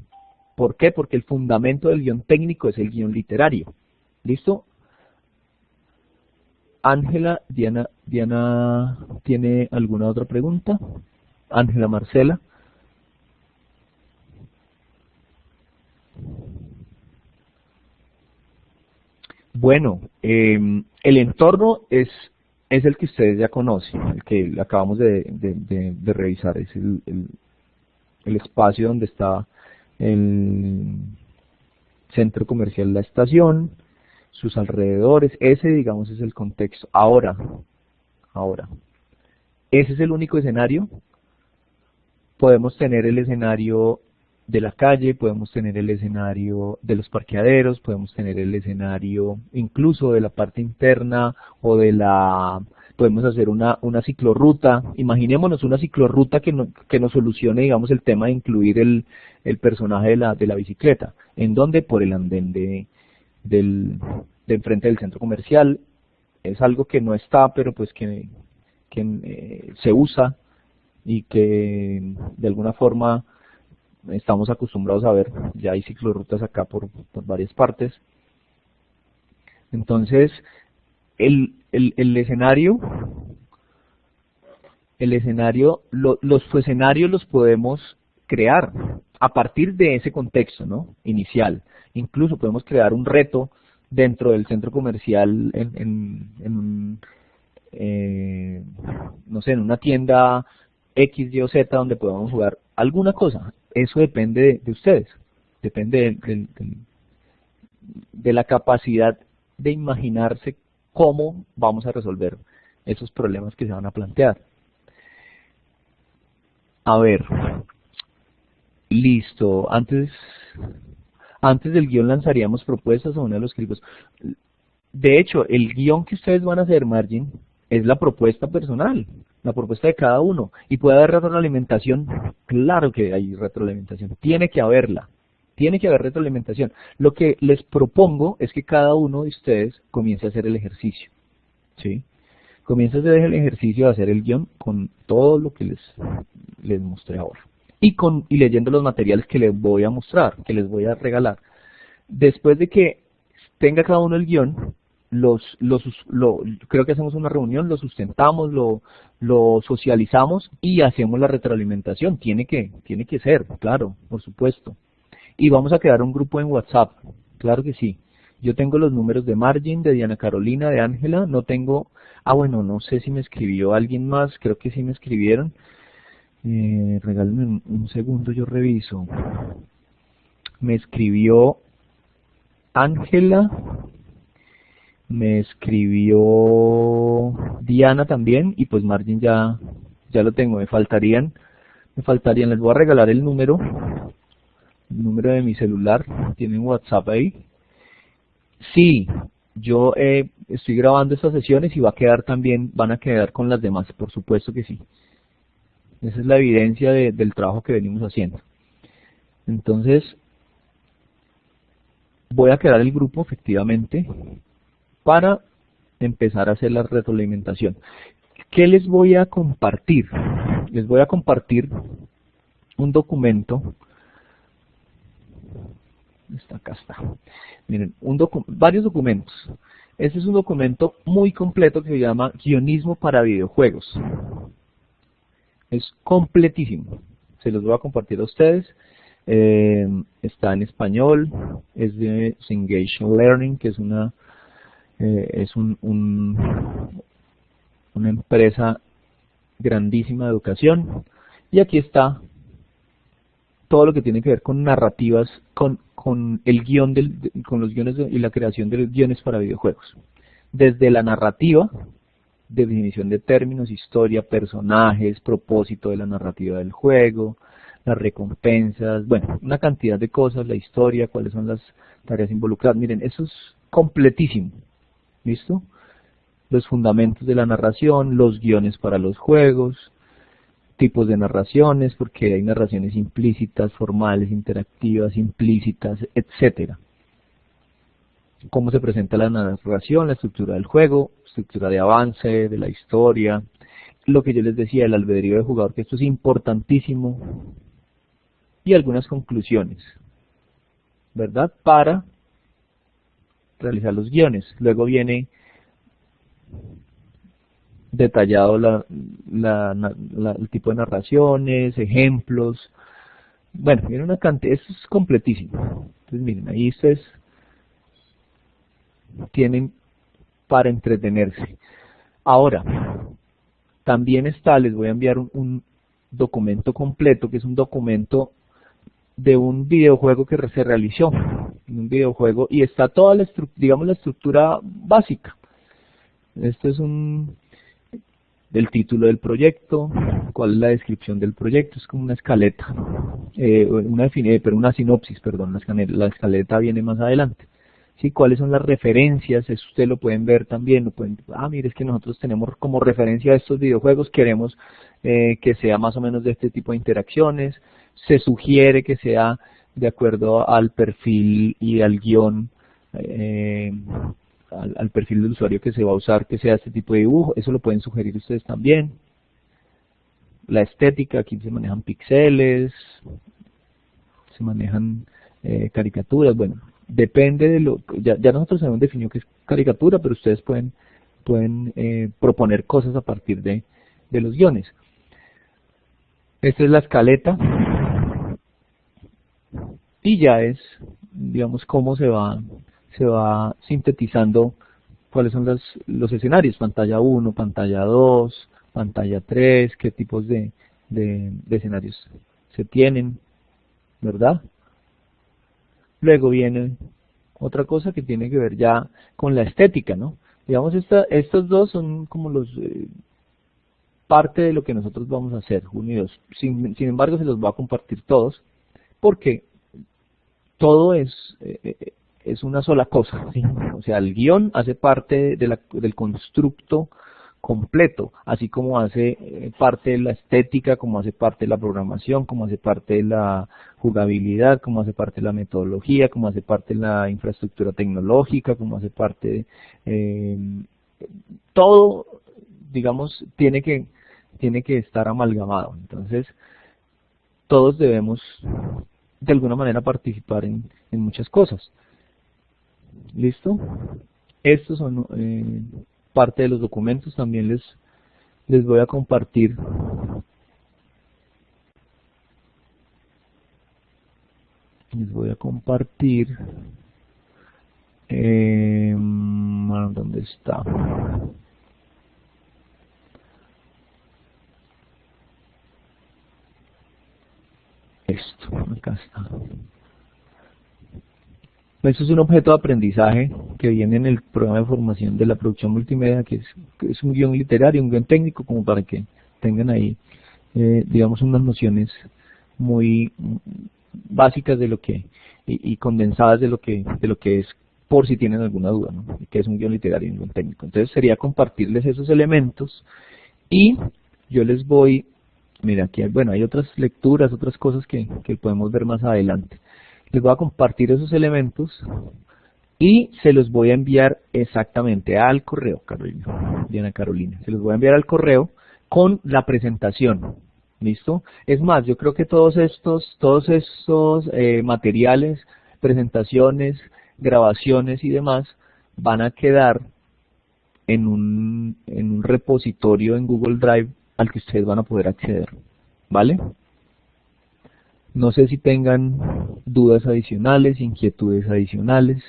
¿Por qué? Porque el fundamento del guión técnico es el guión literario. ¿Listo? Ángela, Diana, ¿tiene alguna otra pregunta? Ángela Marcela. Bueno, el entorno es el que ustedes ya conocen, el que acabamos de revisar, es el espacio donde está el centro comercial La Estación, sus alrededores, ese digamos es el contexto. Ahora, ¿ese es el único escenario? Podemos tener el escenario de la calle, podemos tener el escenario de los parqueaderos, podemos tener el escenario incluso de la parte interna o podemos hacer una ciclorruta. Imaginémonos una ciclorruta que nos solucione, digamos, el tema de incluir el personaje de la bicicleta. ¿En dónde? Por el andén de enfrente del centro comercial. Es algo que no está, pero pues que se usa y que de alguna forma estamos acostumbrados a ver. Ya hay ciclorrutas acá por varias partes. Entonces, el escenario, los escenarios los podemos crear a partir de ese contexto, ¿no? Inicial. Incluso podemos crear un reto dentro del centro comercial no sé, en una tienda X, Y o Z donde podamos jugar alguna cosa. Eso depende de ustedes, depende de la capacidad de imaginarse cómo vamos a resolver esos problemas que se van a plantear. A ver, listo, antes del guión lanzaríamos propuestas a uno de los equipos. De hecho, el guión que ustedes van a hacer, Margin, es la propuesta personal, la propuesta de cada uno. ¿Y puede haber retroalimentación? Claro que hay retroalimentación, tiene que haberla. Tiene que haber retroalimentación. Lo que les propongo es que cada uno de ustedes comience a hacer el ejercicio. ¿Sí? Comience a hacer el ejercicio de hacer el guión con todo lo que les mostré ahora. Y leyendo los materiales que les voy a mostrar, que les voy a regalar. Después de que tenga cada uno el guión, creo que hacemos una reunión, lo sustentamos, lo socializamos y hacemos la retroalimentación. Tiene que ser, claro, por supuesto. Y vamos a crear un grupo en WhatsApp, claro que sí. Yo tengo los números de Margin, de Diana Carolina, de Ángela, no tengo, bueno, no sé si me escribió alguien más, creo que sí me escribieron. Regálenme un segundo, yo reviso. Me escribió Ángela, me escribió Diana también, y pues Margin ya lo tengo. Me faltarían, les voy a regalar el número de mi celular. ¿Tienen WhatsApp ahí? Sí, yo estoy grabando estas sesiones y van a quedar con las demás, por supuesto que sí. Esa es la evidencia del trabajo que venimos haciendo. Entonces, voy a crear el grupo efectivamente para empezar a hacer la retroalimentación. ¿Qué les voy a compartir? Les voy a compartir un documento. Acá está. Miren, varios documentos. Este es un documento muy completo que se llama Guionismo para videojuegos. Es completísimo. Se los voy a compartir a ustedes. Está en español. Es de Cengage Learning, que es una empresa grandísima de educación. Y aquí está todo lo que tiene que ver con narrativas, con el guión con los guiones y la creación de los guiones para videojuegos. Desde la narrativa, definición de términos, historia, personajes, propósito de la narrativa del juego, las recompensas, bueno, una cantidad de cosas, la historia, cuáles son las tareas involucradas. Miren, eso es completísimo. ¿Listo? Los fundamentos de la narración, los guiones para los juegos, tipos de narraciones, porque hay narraciones implícitas, formales, interactivas, implícitas, etcétera. Cómo se presenta la narración, la estructura del juego, estructura de avance, de la historia, lo que yo les decía, el albedrío del jugador, que esto es importantísimo, y algunas conclusiones, ¿verdad? Para realizar los guiones. Luego viene detallado el tipo de narraciones, ejemplos. Bueno, miren una cantidad, esto es completísimo. Entonces miren, ahí ustedes tienen para entretenerse. Ahora, también les voy a enviar un documento completo, que es un documento de un videojuego que se realizó, un videojuego, y está toda la estructura básica. Este es el título del proyecto, cuál es la descripción del proyecto, es como una escaleta, una sinopsis, perdón, la escaleta viene más adelante. ¿Sí? ¿Cuáles son las referencias? Eso ustedes lo pueden ver también, mire, es que nosotros tenemos como referencia a estos videojuegos, queremos que sea más o menos de este tipo de interacciones, se sugiere que sea de acuerdo al perfil y al guión, al perfil del usuario que se va a usar, que sea este tipo de dibujo. Eso lo pueden sugerir ustedes también. La estética, aquí se manejan píxeles, se manejan caricaturas. Bueno, depende de ya nosotros hemos definido que es caricatura, pero ustedes pueden proponer cosas a partir de los guiones. Esta es la escaleta y ya es, digamos, cómo se va sintetizando cuáles son los escenarios, pantalla 1, pantalla 2, pantalla 3, qué tipos de escenarios se tienen, ¿verdad? Luego viene otra cosa que tiene que ver ya con la estética, ¿no? Digamos, estos dos son como parte de lo que nosotros vamos a hacer, unidos. Sin embargo, se los voy a compartir todos, porque todo es una sola cosa, ¿sí? O sea, el guión hace parte del constructo completo, así como hace parte de la estética, como hace parte de la programación, como hace parte de la jugabilidad, como hace parte de la metodología, como hace parte de la infraestructura tecnológica, como hace parte todo, digamos, tiene que estar amalgamado. Entonces, todos debemos de alguna manera participar en muchas cosas. ¿Listo? estos son parte de los documentos. También les voy a compartir ¿dónde está? Esto, acá está. Esto es un objeto de aprendizaje que viene en el programa de formación de la producción multimedia, que es un guión literario, un guión técnico, como para que tengan ahí, digamos, unas nociones muy básicas de lo que y condensadas de lo que es, por si tienen alguna duda, ¿no? Que es un guión literario y un guión técnico. Entonces sería compartirles esos elementos y yo les voy, mira, aquí hay otras lecturas, otras cosas que podemos ver más adelante. Les voy a compartir esos elementos y se los voy a enviar exactamente al correo, Diana Carolina. Se los voy a enviar al correo con la presentación. ¿Listo? Es más, yo creo que todos estos materiales, presentaciones, grabaciones y demás van a quedar en un repositorio en Google Drive al que ustedes van a poder acceder. ¿Vale? No sé si tengan dudas adicionales, inquietudes adicionales.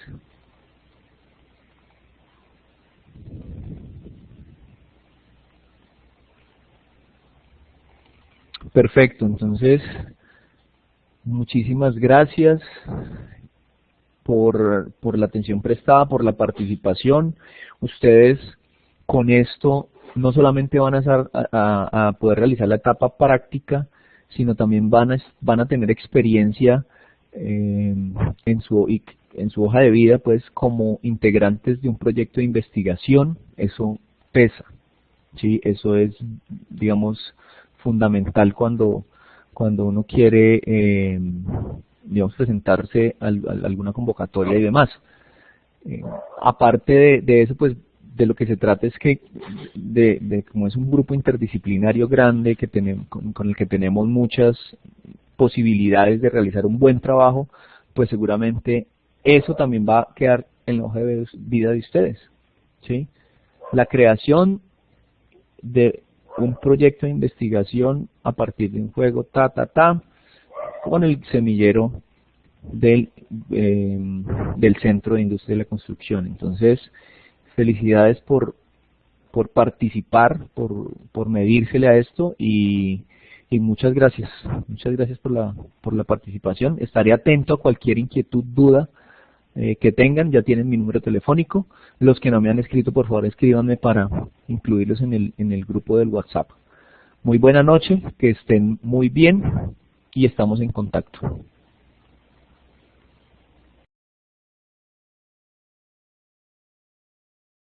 Perfecto, entonces muchísimas gracias por la atención prestada, por la participación. Ustedes con esto no solamente van a poder realizar la etapa práctica, sino también van a tener experiencia en su hoja de vida, pues, como integrantes de un proyecto de investigación. Eso pesa, ¿sí? Eso es, digamos, fundamental cuando uno quiere, digamos, presentarse a alguna convocatoria y demás. Aparte de eso, pues, de lo que se trata es que, como es un grupo interdisciplinario grande que con el que tenemos muchas posibilidades de realizar un buen trabajo, pues seguramente eso también va a quedar en la hoja de vida de ustedes, ¿sí? La creación de un proyecto de investigación a partir de un juego, con el semillero del Centro de Industria de la Construcción. Entonces, felicidades por participar, por medírsele a esto y muchas gracias por la participación. Estaré atento a cualquier inquietud, duda que tengan. Ya tienen mi número telefónico. Los que no me han escrito, por favor, escríbanme para incluirlos en el grupo del WhatsApp. Muy buena noche, que estén muy bien y estamos en contacto.